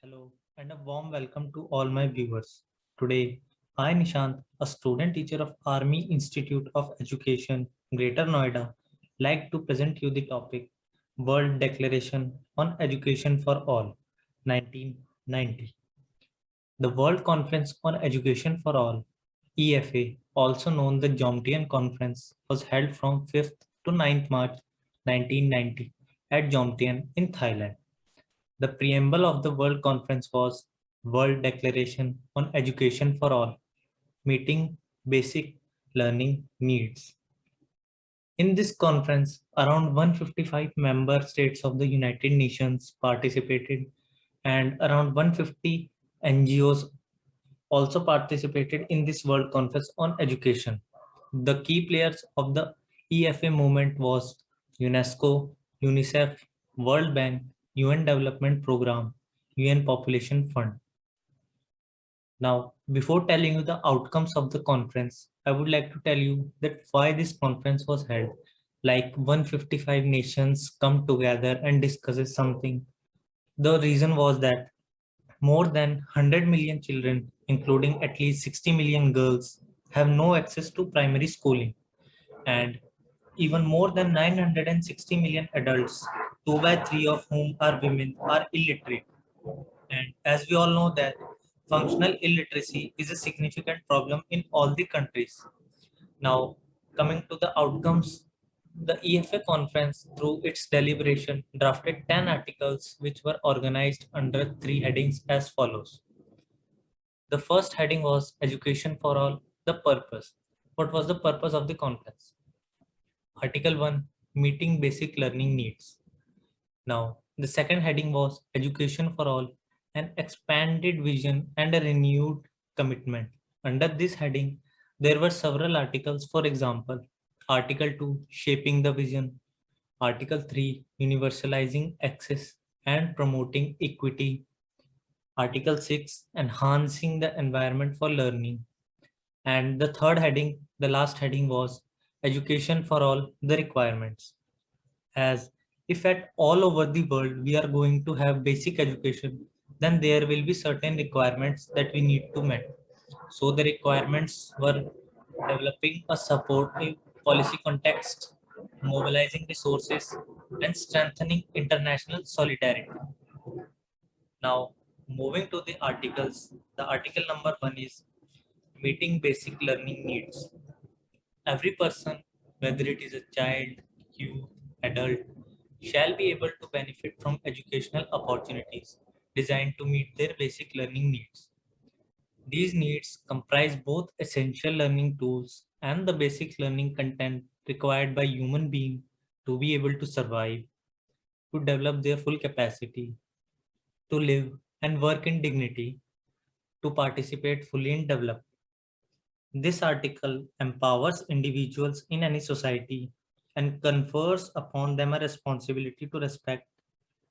Hello and a warm welcome to all my viewers. Today, I Nishant, a student teacher of Army Institute of Education, Greater Noida, like to present you the topic World Declaration on Education for All, 1990. The World Conference on Education for All, EFA, also known the Jomtien Conference, was held from 5th to 9th March 1990 at Jomtien in Thailand. The preamble of the World Conference was World Declaration on Education for All, meeting basic learning needs. In this conference, around 155 member states of the United Nations participated and around 150 NGOs also participated in this World Conference on Education. The key players of the EFA movement was UNESCO, UNICEF, World Bank, UN Development Programme, UN Population Fund. Now, before telling you the outcomes of the conference, I would like to tell you that why this conference was held. Like 155 nations come together and discusses something. The reason was that more than 100 million children, including at least 60 million girls, have no access to primary schooling, and even more than 960 million adults, 2 by 3 of whom are women, are illiterate. And as we all know that functional illiteracy is a significant problem in all the countries. Now, coming to the outcomes, the EFA conference, through its deliberation, drafted 10 articles which were organized under three headings as follows. The first heading was Education for All, the purpose. What was the purpose of the conference? Article 1, Meeting Basic Learning Needs. Now, the second heading was Education for All, an expanded vision and a renewed commitment. Under this heading, there were several articles. For example, Article 2, Shaping the Vision, Article 3, Universalizing Access and Promoting Equity, Article 6, Enhancing the Environment for Learning. And the third heading, the last heading was Education for All, the Requirements. As if at all over the world we are going to have basic education, then there will be certain requirements that we need to meet. So the requirements were developing a supportive policy context, mobilizing resources, and strengthening international solidarity. Now, moving to the articles, the article number 1 is meeting basic learning needs. Every person, whether it is a child, youth, adult, shall be able to benefit from educational opportunities designed to meet their basic learning needs. These needs comprise both essential learning tools and the basic learning content required by human beings to be able to survive, to develop their full capacity, to live and work in dignity, to participate fully in development. This article empowers individuals in any society and confers upon them a responsibility to respect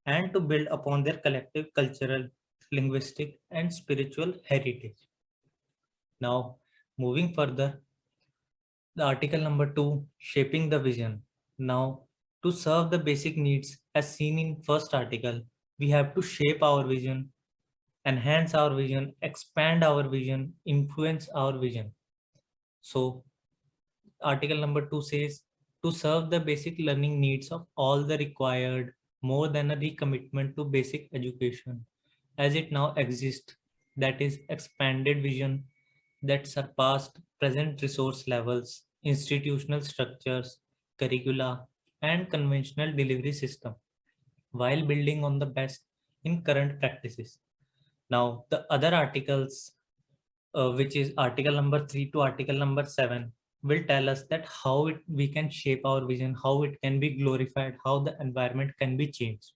and to build upon their collective cultural, linguistic, and spiritual heritage. Now, moving further, the article number 2, Shaping the Vision. Now, to serve the basic needs as seen in first article, we have to shape our vision, enhance our vision, expand our vision, influence our vision. So, article number 2 says to serve the basic learning needs of all the required more than a recommitment to basic education as it now exists, that is expanded vision that surpassed present resource levels, institutional structures, curricula, and conventional delivery system while building on the best in current practices. Now, the other articles, which is article number 3 to article number 7, will tell us that how we can shape our vision, how it can be glorified, how the environment can be changed.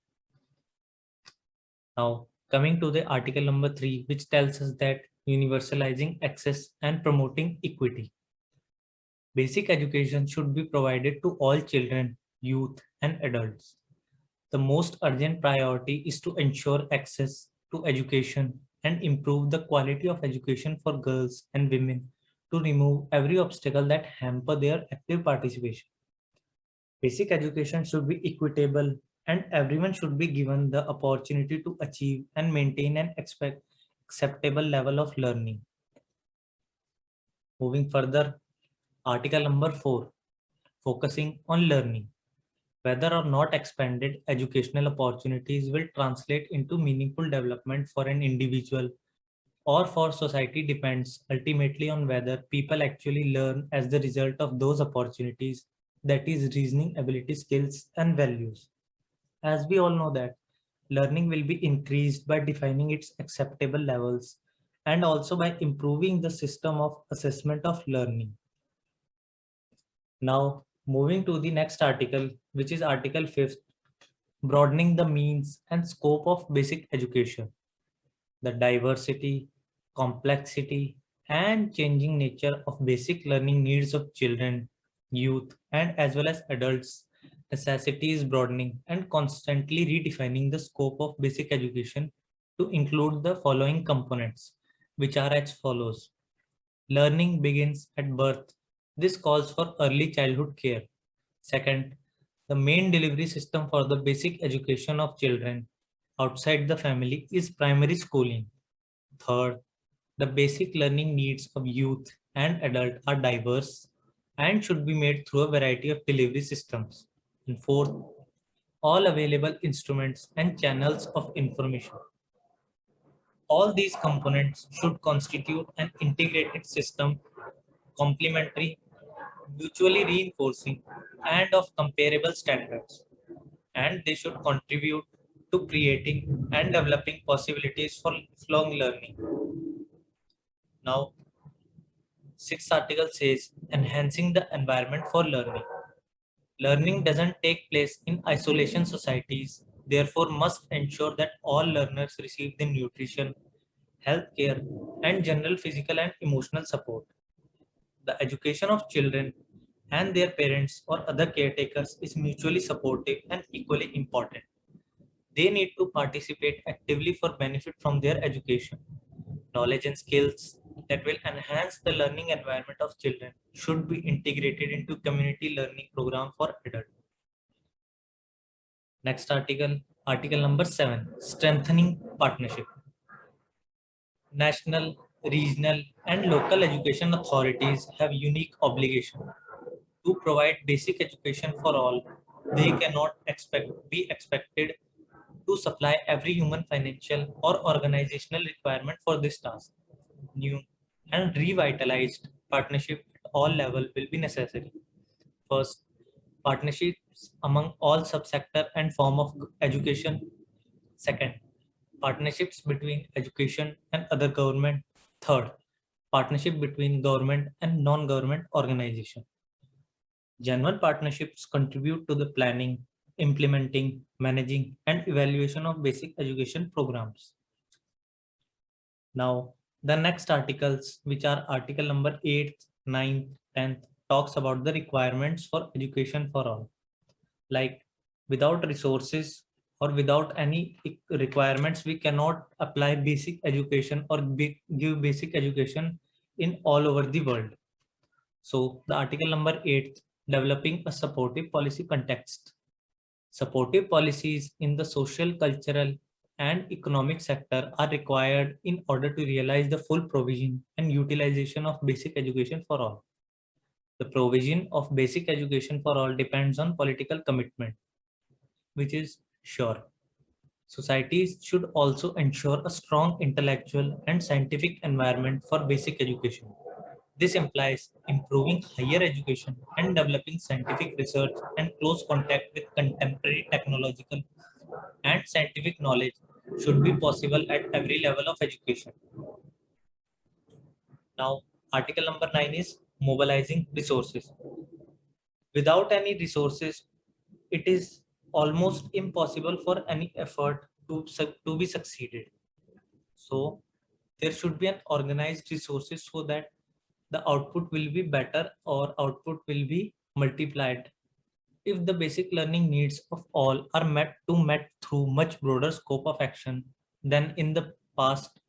Now, coming to the article number 3, which tells us that universalizing access and promoting equity. Basic education should be provided to all children, youth, and adults. The most urgent priority is to ensure access to education and improve the quality of education for girls and women to remove every obstacle that hamper their active participation. Basic education should be equitable and everyone should be given the opportunity to achieve and maintain an acceptable level of learning. Moving further, article number 4, focusing on learning. Whether or not expanded educational opportunities will translate into meaningful development for an individual or for society depends ultimately on whether people actually learn as the result of those opportunities, that is, reasoning ability, skills, and values. As we all know that learning will be increased by defining its acceptable levels and also by improving the system of assessment of learning. Now, moving to the next article, which is Article 5th, broadening the means and scope of basic education. The diversity, complexity, and changing nature of basic learning needs of children, youth, and as well as adults necessity broadening and constantly redefining the scope of basic education to include the following components, which are as follows. Learning begins at birth. This calls for early childhood care. Second, the main delivery system for the basic education of children outside the family is primary schooling. Third, the basic learning needs of youth and adult are diverse and should be made through a variety of delivery systems. And fourth, all available instruments and channels of information. All these components should constitute an integrated system, complementary, mutually reinforcing, and of comparable standards. And they should contribute to creating and developing possibilities for lifelong learning. Now, sixth article says enhancing the environment for learning. Learning doesn't take place in isolation societies, therefore must ensure that all learners receive the nutrition, healthcare, and general physical and emotional support. The education of children and their parents or other caretakers is mutually supportive and equally important. They need to participate actively for benefit from their education. Knowledge and skills that will enhance the learning environment of children should be integrated into community learning program for adults. Next article, article number 7, strengthening partnership. National, regional, and local education authorities have unique obligation to provide basic education for all. They cannot be expected to supply every human financial or organizational requirement for this task. New and revitalized partnership at all levels will be necessary. First, partnerships among all subsector and form of education. Second, partnerships between education and other government. Third, partnership between government and non-government organization. Genuine partnerships contribute to the planning, implementing, managing, and evaluation of basic education programs. Now, the next articles, which are article number 8th, 9th, 10th, talks about the requirements for education for all. Like without resources or without any requirements, we cannot apply basic education or give basic education in all over the world. So the article number 8, developing a supportive policy context. Supportive policies in the social, cultural, and economic sector are required in order to realize the full provision and utilization of basic education for all. The provision of basic education for all depends on political commitment, which is sure. Societies should also ensure a strong intellectual and scientific environment for basic education. This implies improving higher education and developing scientific research and close contact with contemporary technological and scientific knowledge should be possible at every level of education. Now, article number 9 is mobilizing resources. Without any resources, it is almost impossible for any effort to be succeeded. So there should be an organized resources so that the output will be better or output will be multiplied. If the basic learning needs of all are met through much broader scope of action than in the past,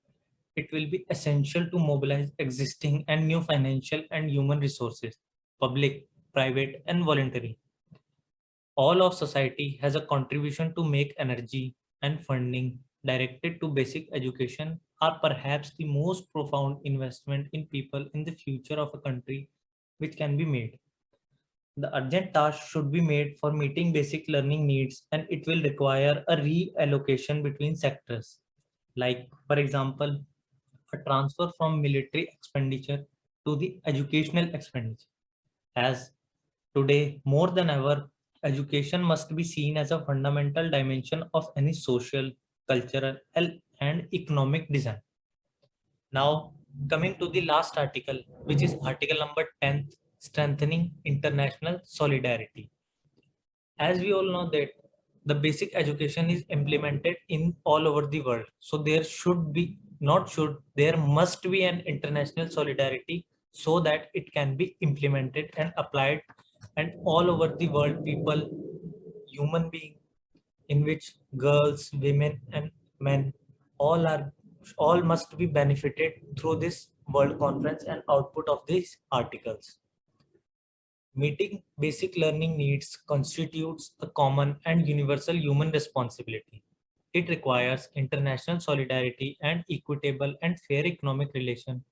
it will be essential to mobilize existing and new financial and human resources, public, private, and voluntary. All of society has a contribution to make. Energy and funding directed to basic education are perhaps the most profound investment in people in the future of a country which can be made. The urgent task should be made for meeting basic learning needs, and it will require a reallocation between sectors. Like, for example, a transfer from military expenditure to the educational expenditure. As today, more than ever, education must be seen as a fundamental dimension of any social, cultural, and economic design. Now, coming to the last article, which is article number 10, strengthening international solidarity. As we all know that the basic education is implemented in all over the world. So there should be, not should, there must be an international solidarity so that it can be implemented and applied, and all over the world people, human being, in which girls, women and men all are, all must be benefited through this world conference and output of these articles. Meeting basic learning needs constitutes a common and universal human responsibility. It requires international solidarity and equitable and fair economic relation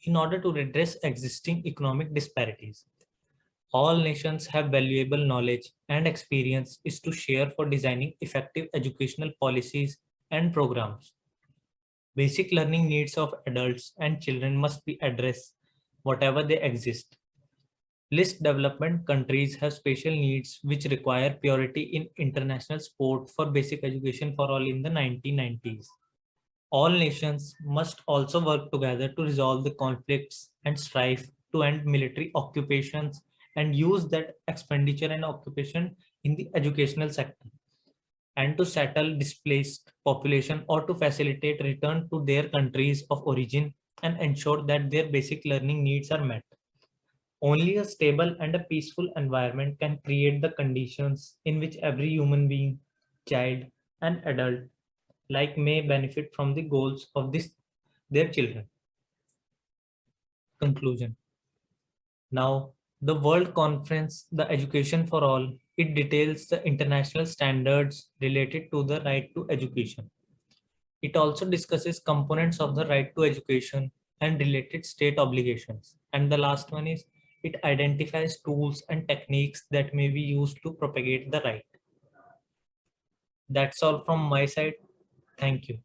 in order to redress existing economic disparities. All nations have valuable knowledge and experience is to share for designing effective educational policies and programs. Basic learning needs of adults and children must be addressed whatever they exist. Least development countries have special needs which require priority in international support for basic education for all in the 1990s. All nations must also work together to resolve the conflicts and strife, to end military occupations and use that expenditure and occupation in the educational sector, and to settle displaced population or to facilitate return to their countries of origin and ensure that their basic learning needs are met. Only a stable and a peaceful environment can create the conditions in which every human being, child, and adult like may benefit from the goals of this their children. Conclusion. Now, the World Conference, the Education for All, it details the international standards related to the right to education. It also discusses components of the right to education and related state obligations. And the last one is it identifies tools and techniques that may be used to propagate the right. That's all from my side. Thank you.